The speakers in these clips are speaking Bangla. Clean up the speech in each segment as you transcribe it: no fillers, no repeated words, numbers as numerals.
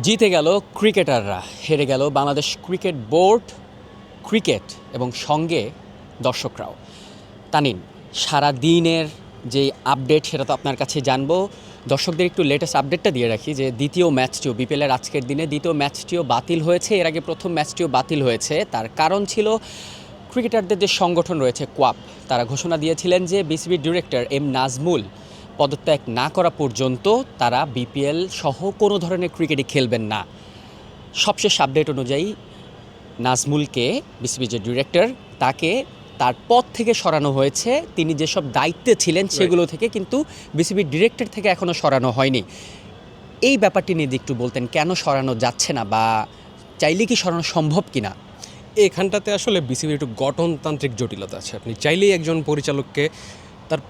জিতে গেল ক্রিকেটাররা, হেরে গেল বাংলাদেশ ক্রিকেট বোর্ড, ক্রিকেট এবং সঙ্গে দর্শকরাও। তানিন, সারা দিনের যে আপডেট সেটা তো আপনার কাছে জানবো। দর্শকদের একটু লেটেস্ট আপডেটটা দিয়ে রাখি যে দ্বিতীয় ম্যাচটিও বিপিএলের আজকের দিনে দ্বিতীয় ম্যাচটিও বাতিল হয়েছে। এর আগে প্রথম ম্যাচটিও বাতিল হয়েছে। তার কারণ ছিল ক্রিকেটারদের যে সংগঠন রয়েছে কোয়াপ, তারা ঘোষণা দিয়েছিলেন যে বিসিবির ডিরেক্টর এম নাজমুল পদত্যাগ না করা পর্যন্ত তারা বিপিএল সহ কোনো ধরনের ক্রিকেটই খেলবেন না। সবশেষ আপডেট অনুযায়ী নাজমুলকে, বিসিবির যে ডিরেক্টর, তাকে তার পদ থেকে সরানো হয়েছে। তিনি যেসব দায়িত্বে ছিলেন সেগুলো থেকে, কিন্তু বিসিবির ডিরেক্টর থেকে এখনও সরানো হয়নি। এই ব্যাপারটি নিয়ে একটু বলতেন, কেন সরানো যাচ্ছে না বা চাইলে কি সরানো সম্ভব কিনা? এখানটাতে আসলে বিসিবির একটু গঠনতান্ত্রিক জটিলতা আছে। আপনি চাইলেই একজন পরিচালককে তার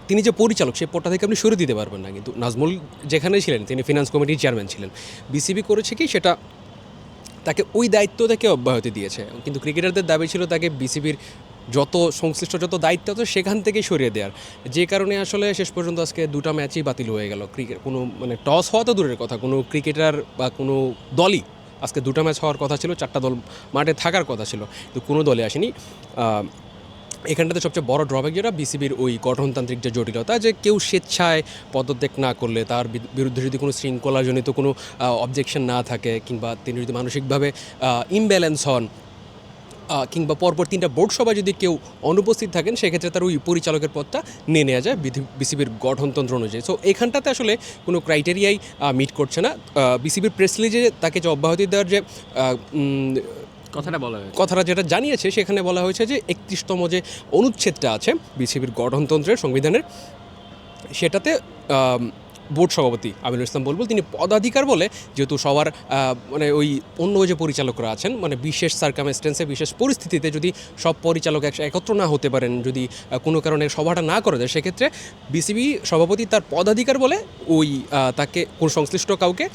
তিনি যে পরিচালক সেই পদটা থেকে আপনি সরিয়ে দিতে পারবেন না। কিন্তু নাজমুল যেখানে ছিলেন তিনি ফিনান্স কমিটির চেয়ারম্যান ছিলেন। বিসিবি করেছে কি, সেটা তাকে ওই দায়িত্ব থেকে অব্যাহতি দিয়েছে। কিন্তু ক্রিকেটারদের দাবি ছিল তাকে বিসিবির যত সংশ্লিষ্ট যত দায়িত্ব আছে সেখান থেকে সরিয়ে দেওয়ার, যে কারণে আসলে শেষ পর্যন্ত আজকে দুটো ম্যাচই বাতিল হয়ে গেল। ক্রিকেট কোনো টস হওয়া তো দূরের কথা, কোনো ক্রিকেটার বা কোনো দলই আজকে দুটো ম্যাচ হওয়ার কথা ছিল, 4টা দল মাঠে থাকার কথা ছিল, কিন্তু কোনো দলে আসেনি। এখানটাতে সবচেয়ে বড় ড্রব্যাক যেটা বিসিবির ওই গঠনতান্ত্রিক যে জটিলতা, যে কেউ স্বেচ্ছায় পদত্যাগ না করলে, তার বিরুদ্ধে যদি কোনো শৃঙ্খলাজনিত কোনো অবজেকশন না থাকে, কিংবা তিনি যদি মানসিকভাবে ইমব্যালেন্স হন, কিংবা পরপর 3টা বোর্ড সভায় যদি কেউ অনুপস্থিত থাকেন, সেক্ষেত্রে তার ওই পরিচালকের পদটা নিয়ে নেওয়া যায় বিসিবির গঠনতন্ত্র অনুযায়ী। সো এখানটাতে আসলে কোনো ক্রাইটেরিয়াই মিট করছে না। বিসিবির প্রেস রিলিজে তাকে যে অব্যাহতি দেওয়ার যে কথাটা যেটা জানিয়েছে, সেখানে বলা হয়েছে যে 31তম যে অনুচ্ছেদটা আছে বিসিবির গঠনতন্ত্রের, সংবিধানের, সেটাতে বোর্ড সভাপতি আমিনুল ইসলাম বুলবুল তিনি পদাধিকার বলে, যেহেতু সবার ওই অন্য যে পরিচালকরা আছেন, বিশেষ সার্কামস্টেন্সে, বিশেষ পরিস্থিতিতে যদি সব পরিচালক একত্র না হতে পারেন, যদি কোনো কারণে সভাটা না করা যায়, সেক্ষেত্রে বিসিবি সভাপতি তার পদাধিকার বলে ওই তাকে কোন সংশ্লিষ্ট কাউকে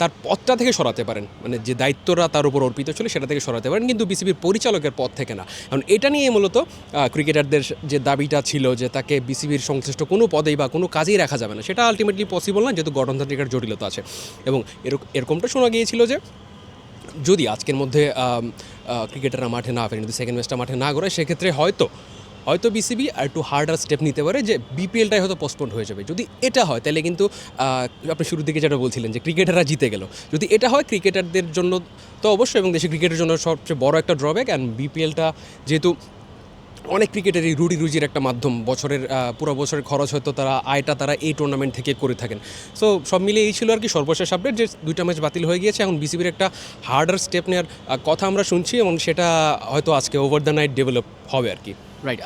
তার পদটা থেকে সরাতে পারেন, যে দায়িত্বটা তার উপর অর্পিত ছিল সেটা থেকে সরাতে পারেন, কিন্তু বিসিবির পরিচালকের পদ থেকে না। কারণ এটা নিয়ে মূলত ক্রিকেটারদের যে দাবিটা ছিল যে তাকে বিসিবির সংশ্লিষ্ট কোনো পদেই বা কোনো কাজেই রাখা যাবে না, সেটা আলটিমেটলি পসিবল না, যেহেতু গঠনতান্ত্রিকের জটিলতা আছে। এবং এরকমটা শোনা গিয়েছিল যে যদি আজকের মধ্যে ক্রিকেটাররা মাঠে না ফেরেন, যদি সেকেন্ড ম্যাচটা মাঠে না গড়ায়, সেক্ষেত্রে হয়তো বিসিবি আর একটু হার্ডার স্টেপ নিতে পারে, যে বিপিএলটাই হয়তো পোস্টপোন্ড হয়ে যাবে। যদি এটা হয় তাহলে কিন্তু আপনি শুরুর দিকে যেটা বলছিলেন যে ক্রিকেটাররা জিতে গেল, যদি এটা হয় ক্রিকেটারদের জন্য তো অবশ্যই, এবং দেশের ক্রিকেটের জন্য সবচেয়ে বড় একটা ড্রব্যাক। অ্যান্ড বিপিএলটা যেহেতু অনেক ক্রিকেটারই রুজির একটা মাধ্যম, বছরের পুরো বছরের খরচ হয়তো আয়টা তারা এই টুর্নামেন্ট থেকে করে থাকেন। সো সব মিলে এই ছিল আর কি সর্বশেষ আপডেট, যে 2টা ম্যাচ বাতিল হয়ে গিয়েছে। এখন বিসিবির একটা হার্ডার স্টেপ নেওয়ার কথা আমরা শুনছি, এবং সেটা হয়তো আজকে ওভার দ্য নাইট ডেভেলপ হবে আর কি। রাইট।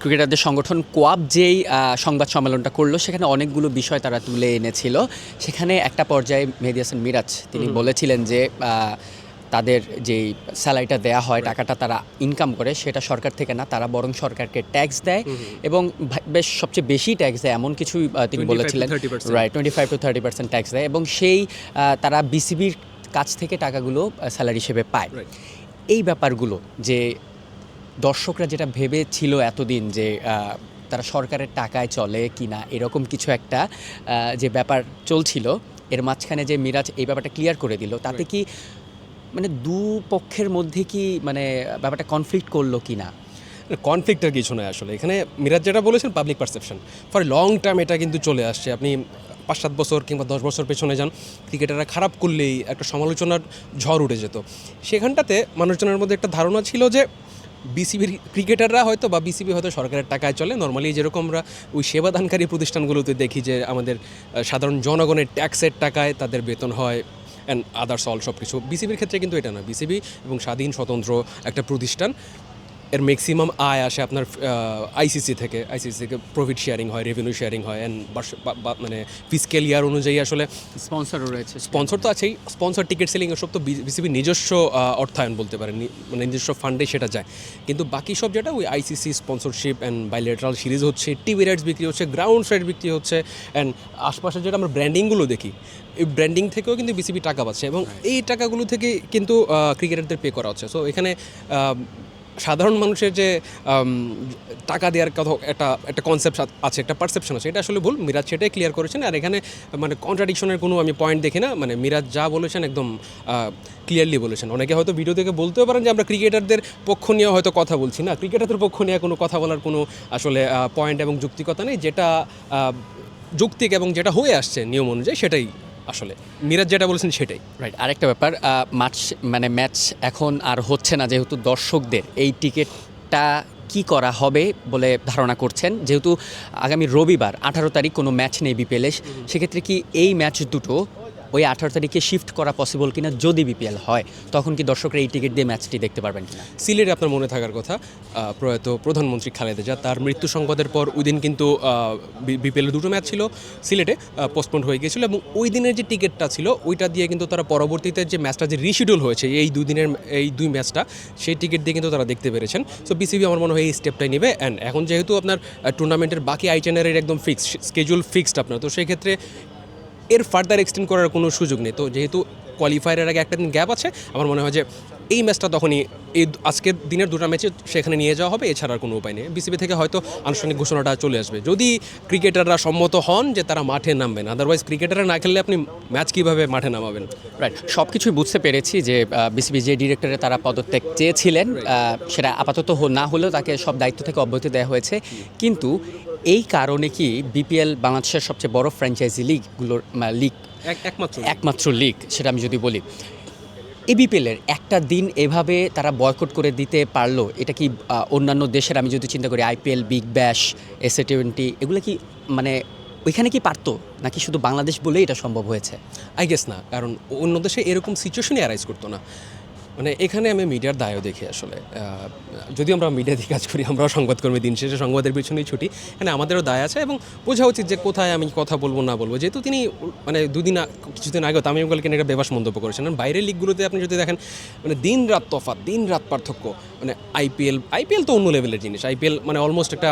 ক্রিকেটারদের সংগঠন কোয়াপ যেই সংবাদ সম্মেলনটা করলো, সেখানে অনেকগুলো বিষয় তারা তুলে এনেছিল। সেখানে একটা পর্যায়ে মেহেদী হাসান মিরাজ তিনি বলেছিলেন যে তাদের যেই স্যালারিটা দেয়া হয়, টাকাটা তারা ইনকাম করে, সেটা সরকার থেকে না, তারা বরং সরকারকে ট্যাক্স দেয়, এবং বেশ সবচেয়ে বেশি ট্যাক্স দেয়, এমন কিছুই তিনি বলেছিলেন। রাইট, 25-30% ট্যাক্স দেয়, এবং সেই তারা বিসিবির কাছ থেকে টাকাগুলো স্যালারি হিসেবে পায়। এই ব্যাপারগুলো যে দর্শকরা যেটা ভেবেছিল এতদিন যে তারা সরকারের টাকায় চলে কিনা, এরকম কিছু একটা যে ব্যাপার চলছিল, এর মাঝখানে যে মিরাজ এই ব্যাপারটা ক্লিয়ার করে দিল, তাতে কি দুপক্ষের মধ্যে কি ব্যাপারটা কনফ্লিক্ট করলো কি না? কনফ্লিক্টের কিছু নয় আসলে। এখানে মিরাজ যেটা বলেছেন, public perception for long term এটা কিন্তু চলে আসছে। আপনি 5-7 বছর কিংবা 10 বছর পেছনে যান, ক্রিকেটাররা খারাপ করলেই একটা সমালোচনার ঝড় উঠে যেত। সেখানটাতে মানুষজনের মধ্যে একটা ধারণা ছিল যে বিসিবির ক্রিকেটাররা হয়তো বা বিসিবি হয়তো সরকারের টাকায় চলে। নর্মালি যেরকম আমরা ওই সেবাদানকারী প্রতিষ্ঠানগুলোতে দেখি যে আমাদের সাধারণ জনগণের ট্যাক্সের টাকায় তাদের বেতন হয় অ্যান্ড আদার্স অল সব কিছু, বিসিবির ক্ষেত্রে কিন্তু এটা না। বিসিবি এবং স্বাধীন স্বতন্ত্র একটা প্রতিষ্ঠান, এর ম্যাক্সিমাম আয় আসে আপনার আইসিসি থেকে প্রফিট শেয়ারিং হয়, রেভিনিউ শেয়ারিং হয়, অ্যান্ড ফিসক্যাল ইয়ার অনুযায়ী আসলে স্পন্সরও রয়েছে, স্পন্সর তো আছেই, স্পন্সর টিকিট সেলিং এসব তো বিসিবির নিজস্ব অর্থায়ন বলতে পারেন, নিজস্ব ফান্ডে সেটা যায়। কিন্তু বাকি সব যেটা ওই ICC sponsorship and bilateral series হচ্ছে, টিভি রাইটস বিক্রি হচ্ছে, গ্রাউন্ড রাইট বিক্রি হচ্ছে, অ্যান্ড আশপাশে যেটা আমরা ব্র্যান্ডিংগুলো দেখি, এই ব্র্যান্ডিং থেকেও কিন্তু বিসিবি টাকা পাচ্ছে, এবং এই টাকাগুলো থেকে কিন্তু ক্রিকেটারদের পে করা হচ্ছে। সো এখানে সাধারণ মানুষের যে টাকা দেওয়ার কথা একটা কনসেপ্ট আছে, একটা পারসেপশন আছে, এটা আসলে ভুল। মিরাজ সেটাই ক্লিয়ার করেছেন। আর এখানে মানে কন্ট্রাডিকশনের কোনো আমি পয়েন্ট দেখি না। মানে মিরাজ যা বলেছেন একদম ক্লিয়ারলি বলেছেন। অনেকে হয়তো ভিডিও থেকে বলতেও পারেন যে আমরা ক্রিকেটারদের পক্ষ নিয়ে হয়তো কথা বলছি, না, ক্রিকেটারদের পক্ষ নিয়ে কোনো কথা বলার কোনো আসলে পয়েন্ট এবং যুক্তিকতা নেই। যেটা যৌক্তিক এবং যেটা হয়ে আসছে নিয়ম অনুযায়ী সেটাই আসলে মিরাজ যেটা বলেছেন সেটাই রাইট। আরেকটা ব্যাপার, ম্যাচ এখন আর হচ্ছে না, যেহেতু দর্শকদের এই টিকিটটা কি করা হবে বলে ধারণা করছেন, যেহেতু আগামী রবিবার 18 তারিখ কোনো ম্যাচ নেই বিপিএলে, সেক্ষেত্রে কি এই ম্যাচ দুটো ওই 18 তারিখে শিফট করা পসিবল কিনা? যদি বিপিএল হয় তখন কি দর্শকরা এই টিকিট দিয়ে ম্যাচটি দেখতে পারবেন কিনা? সিলেটে আপনার মনে থাকার কথা, প্রয়াত প্রধানমন্ত্রী খালেদা জিয়া তার মৃত্যু সংবাদের পর ওই দিন কিন্তু বিপিএলের দুটো ম্যাচ ছিল সিলেটে, পোস্টপোন্ড হয়ে গিয়েছিল, এবং ওই দিনের যে টিকিটটা ছিল ওইটা দিয়ে কিন্তু তারা পরবর্তীতে যে ম্যাচটা যে রিশিডিউল হয়েছে এই দুই ম্যাচটা, সেই টিকিট দিয়ে কিন্তু তারা দেখতে পেরেছেন। সো বিসিবি আমার মনে হয় এই স্টেপটাই নেবে। অ্যান্ড এখন যেহেতু আপনার টুর্নামেন্টের বাকি আইটেনারের একদম স্কেজুল ফিক্সড আপনার, তো সেই ক্ষেত্রে এর ফার্দার এক্সটেন্ড করার কোনো সুযোগ নেই। তো যেহেতু কোয়ালিফায়ারের আগে একটা দিন গ্যাপ আছে, আমার মনে হয় যে এই ম্যাচটা তখনই এই আজকের দিনের দুটো ম্যাচে সেখানে নিয়ে যাওয়া হবে, এছাড়া আর কোনো উপায় নেই। বিসিবি থেকে হয়তো আনুষ্ঠানিক ঘোষণাটা চলে আসবে যদি ক্রিকেটাররা সম্মত হন যে তারা মাঠে নামবেন। আদারওয়াইজ ক্রিকেটাররা না খেললে আপনি ম্যাচ কীভাবে মাঠে নামাবেন? রাইট, সব কিছুই বুঝতে পেরেছি যে বিসিবি যে ডিরেক্টরে তারা পদত্যাগ চেয়েছিলেন, সেটা আপাতত না হলেও তাকে সব দায়িত্ব থেকে অব্যাহতি দেওয়া হয়েছে। কিন্তু এই কারণে কি বিপিএল বাংলাদেশের সবচেয়ে বড় ফ্র্যাঞ্চাইজি লিগগুলোর একমাত্র লিগ, সেটা আমি যদি বলি, এই বিপিএলের একটা দিন এভাবে তারা বয়কট করে দিতে পারলো, এটা কি অন্যান্য দেশের, আমি যদি চিন্তা করি আইপিএল, বিগ ব্যাশ, এসএ-20, এগুলো কি মানে ওইখানে কি পারতো, নাকি শুধু বাংলাদেশ বলেই এটা সম্ভব হয়েছে? আই গেস না, কারণ অন্য দেশে এরকম সিচুয়েশনই অ্যারাইজ করতো না। মানে এখানে আমি মিডিয়ার দায়ও দেখি আসলে, যদিও আমরা মিডিয়াতে কাজ করি, আমরাও সংবাদকর্মী, দিন শেষে সংবাদের পিছনেই ছুটি, মানে আমাদেরও দায় আছে এবং বোঝা উচিত যে কোথায় আমি কথা বলবো না বলবো। যেহেতু তিনি মানে কিছুদিন আগেও তামিম ইকবালকে নিয়ে একটা বেবাস মন্তব্য করেছেন। বাইরের লিগগুলোতে আপনি যদি দেখেন মানে দিন রাত তফাৎ, দিন রাত পার্থক্য। মানে আইপিএল তো অন্য লেভেলের জিনিস। আইপিএল মানে অলমোস্ট একটা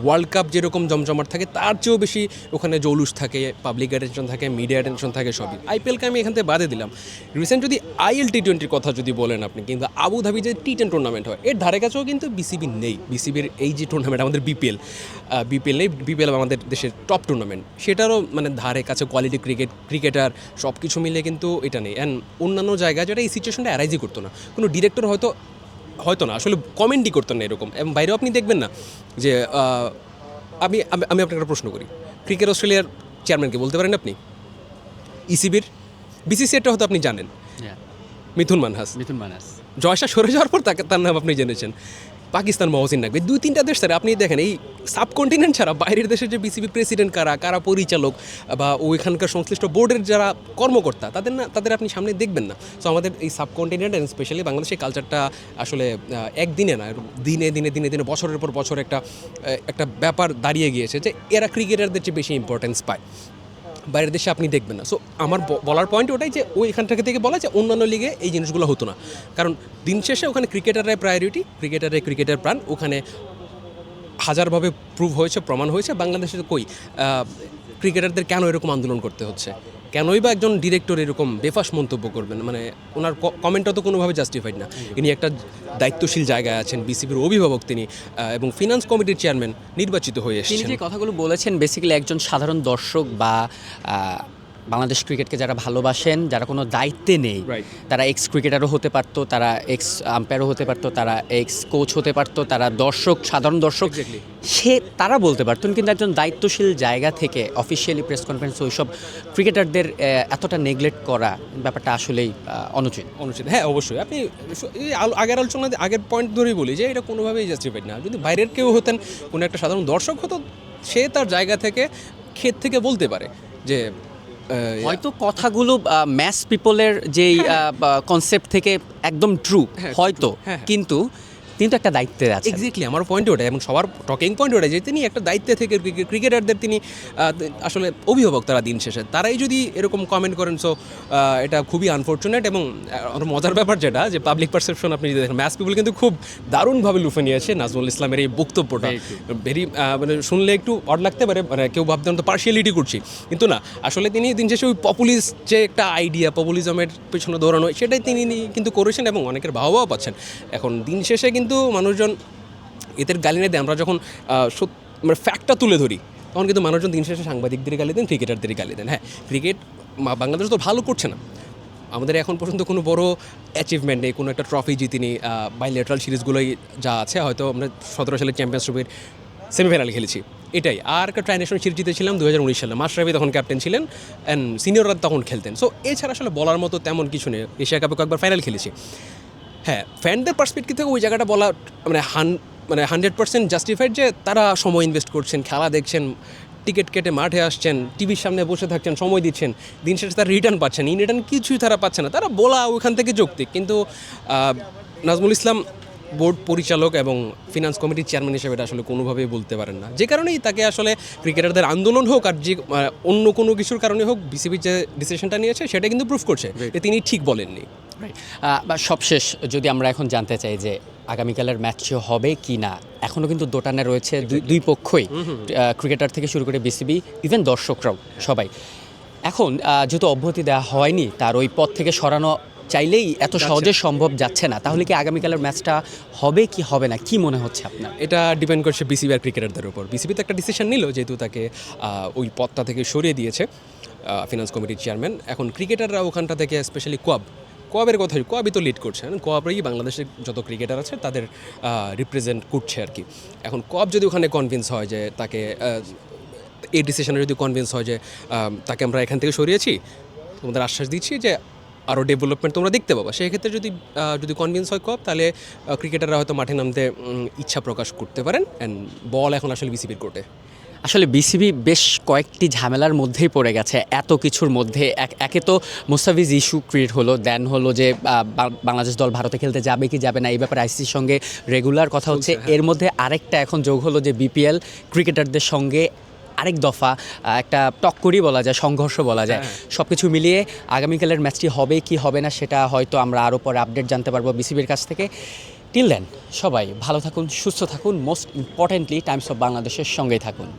ওয়ার্ল্ড কাপ যেরকম জমজমাট থাকে তার চেয়েও বেশি ওখানে জৌলুস থাকে, পাবলিক অ্যাটেনশন থাকে, মিডিয়া অ্যাটেনশন থাকে, সবই। আইপিএলকে আমি এখান থেকে বাদে দিলাম। রিসেন্ট যদি আইএল-T20 কথা যদি বলেন আপনি, কিন্তু আবুধাবি যে T10 টুর্নামেন্ট হয়, এর ধারে কাছেও কিন্তু বিসিবি নেই। বিসিবির এই যে টুর্নামেন্ট আমাদের বিপিএল নেই, বিপিএল আমাদের দেশের টপ টুর্নামেন্ট, সেটারও মানে ধারে কাছে কোয়ালিটি ক্রিকেটার সব কিছু মিলে কিন্তু এটা নেই। অ্যান্ড অন্যান্য জায়গায় যেটা এই সিচুয়েশনটা অ্যারাইজই করতো না, কোনো ডিরেক্টর হয়তো না আসলে কমেন্টই করতেন না এরকম। এবং বাইরেও আপনি দেখবেন না যে আমি আপনাকে একটা প্রশ্ন করি, ক্রিকেট অস্ট্রেলিয়ার চেয়ারম্যানকে বলতে পারেন আপনি? ইসিবির বিসিসিআইটা হয়তো আপনি জানেন, মিথুন মানহাস। জয়সা সরে যাওয়ার পর তার নাম আপনি জেনেছেন। পাকিস্তান মহসিন নাকভি, 2-3টা দেশ ছাড়া আপনি দেখেন এই সাবকন্টিনেন্ট ছাড়া বাইরের দেশের যে বিসিবি প্রেসিডেন্ট কারা পরিচালক বা ওইখানকার সংশ্লিষ্ট বোর্ডের যারা কর্মকর্তা, তাদের আপনি সামনে দেখবেন না। সো আমাদের এই সাবকন্টিনেন্ট অ্যান্ড স্পেশালি বাংলাদেশের কালচারটা আসলে একদিনে না, দিনে দিনে দিনে দিনে বছরের পর বছর একটা ব্যাপার দাঁড়িয়ে গিয়েছে যে এরা ক্রিকেটারদের চেয়ে বেশি ইম্পর্টেন্স পায়, বাইরের দেশে আপনি দেখবেন না। সো আমার বলার পয়েন্ট ওটাই যে এখান থেকে বলা যে অন্যান্য লিগে এই জিনিসগুলো হতো না, কারণ দিন শেষে ওখানে ক্রিকেটাররাই প্রায়োরিটি, ক্রিকেটার প্রাণ। ওখানে হাজারভাবে প্রমাণ হয়েছে। বাংলাদেশে কই ক্রিকেটারদের কেন এরকম আন্দোলন করতে হচ্ছে? কেনই বা একজন ডিরেক্টর এরকম বেফাস মন্তব্য করবেন? মানে ওনার কমেন্টটা তো কোনোভাবে জাস্টিফাইড না। ইনি একটা দায়িত্বশীল জায়গায় আছেন, বিসিবির অভিভাবক তিনি, এবং ফিনান্স কমিটির চেয়ারম্যান নির্বাচিত হয়ে এসেছেন। তিনি যে কথাগুলো বলেছেন বেসিক্যালি একজন সাধারণ দর্শক বা বাংলাদেশ ক্রিকেটকে যারা ভালোবাসেন, যারা কোনো দায়িত্বে নেই, তারা এক্স ক্রিকেটারও হতে পারতো, তারা এক্স আম্পায়ারও হতে পারতো, তারা এক্স কোচ হতে পারতো, তারা সাধারণ দর্শক তারা বলতে পারতেন। কিন্তু একজন দায়িত্বশীল জায়গা থেকে অফিসিয়ালি প্রেস কনফারেন্স ওইসব ক্রিকেটারদের এতটা নেগলেক্ট করা ব্যাপারটা আসলেই অনুচিত। হ্যাঁ, অবশ্যই। আপনি আগের পয়েন্ট ধরেই বলি যে এটা কোনোভাবেই জাস্টিফাইড না। যদি বাইরের কেউ হতেন, কোনো একটা সাধারণ দর্শক হতো, সে তার জায়গা থেকে ক্ষেত থেকে বলতে পারে যে হয়তো কথাগুলো ম্যাস পিপলের যেই কনসেপ্ট থেকে একদম ট্রু হয়তো, কিন্তু একটা দায়িত্বে আছে। এক্স্যাক্টলি, আমার পয়েন্ট ওটাই, এবং সবার টকিং পয়েন্ট ওটাই যে তিনি একটা দায়িত্বে থেকে ক্রিকেটারদের তিনি আসলে অভিভাবক, তারা দিন শেষে তারাই যদি এরকম কমেন্ট করেন। সো এটা খুবই আনফর্চুনেট। এবং মজার ব্যাপার যেটা যে পাবলিক পারসেপশন আপনি যদি দেখেন, ম্যাচ পিপল কিন্তু খুব দারুণভাবে লুফে নিয়েছে নাজমুল ইসলামের এই বক্তব্যটা। মানে শুনলে একটু অড লাগতে পারে, মানে কেউ ভাবতেন তো পার্শিয়ালিটি করছি, কিন্তু না, আসলে তিনি দিন শেষে ওই পপুলিস্ট যে একটা আইডিয়া, পপুলিজমের পেছনে দৌড়ানো, সেটাই তিনি কিন্তু করেছেন এবং অনেকের ভাবাও পাচ্ছেন। এখন দিন শেষে কিন্তু কিন্তু মানুষজন এদের গালি না দেয়, আমরা যখন মানে ফ্যাক্টটা তুলে ধরি তখন কিন্তু মানুষজন দিন শেষে সাংবাদিকদের গালি দেন, ক্রিকেটারদের গালি দেন। হ্যাঁ, ক্রিকেট বাংলাদেশ তো ভালো করছে না, আমাদের এখন পর্যন্ত কোনো বড় অ্যাচিভমেন্ট নেই, কোনো একটা ট্রফি জিতিনি, বাইলেটারাল সিরিজগুলোই যা আছে, হয়তো আমরা 17 সালে চ্যাম্পিয়ন্স ট্রফির সেমিফাইনাল খেলেছি, এটাই। আর একটা ট্রাইনেশনাল সিরিজ জিতেছিলাম 2019 সালে, মাশরাফি তখন ক্যাপ্টেন ছিলেন অ্যান্ড সিনিয়ররা তখন খেলতেন। সো এছাড়া আসলে বলার মতো তেমন কিছু নেই। এশিয়া কাপে কয়েকবার ফাইনাল খেলেছি। হ্যাঁ, ফ্যানদের পার্সপেক্টিভ থেকে ওই জায়গাটা বলা মানে 100% জাস্টিফাইড, যে তারা সময় ইনভেস্ট করছেন, খেলা দেখছেন, টিকিট কেটে মাঠে আসছেন, টিভির সামনে বসে থাকছেন, সময় দিচ্ছেন, দিন শেষে তারা রিটার্ন পাচ্ছেন, ইন রিটার্ন কিছুই তারা পাচ্ছে না। তারা বলা ওইখান থেকে যৌক্তিক, কিন্তু নাজমুল ইসলাম বোর্ড পরিচালক এবং ফিনান্স কমিটির চেয়ারম্যান হিসেবে এটা আসলে কোনোভাবেই বলতে পারেন না, যে কারণেই তাকে আসলে ক্রিকেটারদের আন্দোলন হোক আর যে অন্য কোনো কিছুর কারণে হোক, বিসিবির যে ডিসিশনটা নিয়েছে সেটা কিন্তু প্রুফ করছে যে তিনি ঠিক বলেননি। বা সবশেষ যদি আমরা এখন জানতে চাই যে আগামীকালের ম্যাচ হবে কি না, এখনও কিন্তু দোটানে রয়েছে দুই পক্ষই, ক্রিকেটার থেকে শুরু করে বিসিবি, ইভেন দর্শকরাও সবাই। এখন যেহেতু অব্যাহতি দেওয়া হয়নি, তার ওই পথ থেকে সরানো চাইলেই এত সহজে সম্ভব যাচ্ছে না, তাহলে কি আগামীকালের ম্যাচটা হবে কি হবে না, কি মনে হচ্ছে আপনার? এটা ডিপেন্ড করছে বিসিবি আর ক্রিকেটারদের উপর। বিসিবি তো একটা ডিসিশন নিল, যেহেতু তাকে ওই পদটা থেকে সরিয়ে দিয়েছে ফিনান্স কমিটির চেয়ারম্যান। এখন ক্রিকেটাররা ওখানটা থেকে, স্পেশালি কোয়াবের কথাই, কোয়াবই তো লিড করছে, কোয়াবই বাংলাদেশের যত ক্রিকেটার আছে তাদের রিপ্রেজেন্ট করছে আর কি। এখন কোয়াব যদি ওখানে কনভিন্স হয় যে তাকে, এই ডিসিশনে যদি কনভিন্স হয় যে তাকে আমরা এখান থেকে সরিয়েছি, তোমাদের আশ্বাস দিচ্ছি যে আরও ডেভেলপমেন্ট তোমরা দেখতে পাবা, সেক্ষেত্রে যদি কনভিন্স হয় কোয়াব, তাহলে ক্রিকেটাররা হয়তো মাঠে নামতে ইচ্ছা প্রকাশ করতে পারেন। অ্যান্ড বল এখন আসলে বিসিবির কোর্টে। আসলে বিসিবি বেশ কয়েকটি ঝামেলার মধ্যেই পড়ে গেছে, এত কিছুর মধ্যে। একে তো মুস্তাফিজ ইস্যু ক্রিয়েট হলো, দেন হলো যে বাংলাদেশ দল ভারতে খেলতে যাবে কি যাবে না, এই ব্যাপারে আইসিসির সঙ্গে রেগুলার কথা হচ্ছে। এর মধ্যে আরেকটা এখন যোগ হলো যে বিপিএল ক্রিকেটারদের সঙ্গে আরেক দফা একটা টক্করই বলা যায়, সংঘর্ষ বলা যায়। সব কিছু মিলিয়ে আগামীকালের ম্যাচটি হবে কি হবে না সেটা হয়তো আমরা আরও পরে আপডেট জানতে পারবো বিসিবির কাছ থেকে। টিল দেন সবাই ভালো থাকুন, সুস্থ থাকুন, মোস্ট ইম্পর্টেন্টলি টাইমস অফ বাংলাদেশের সঙ্গেই থাকুন।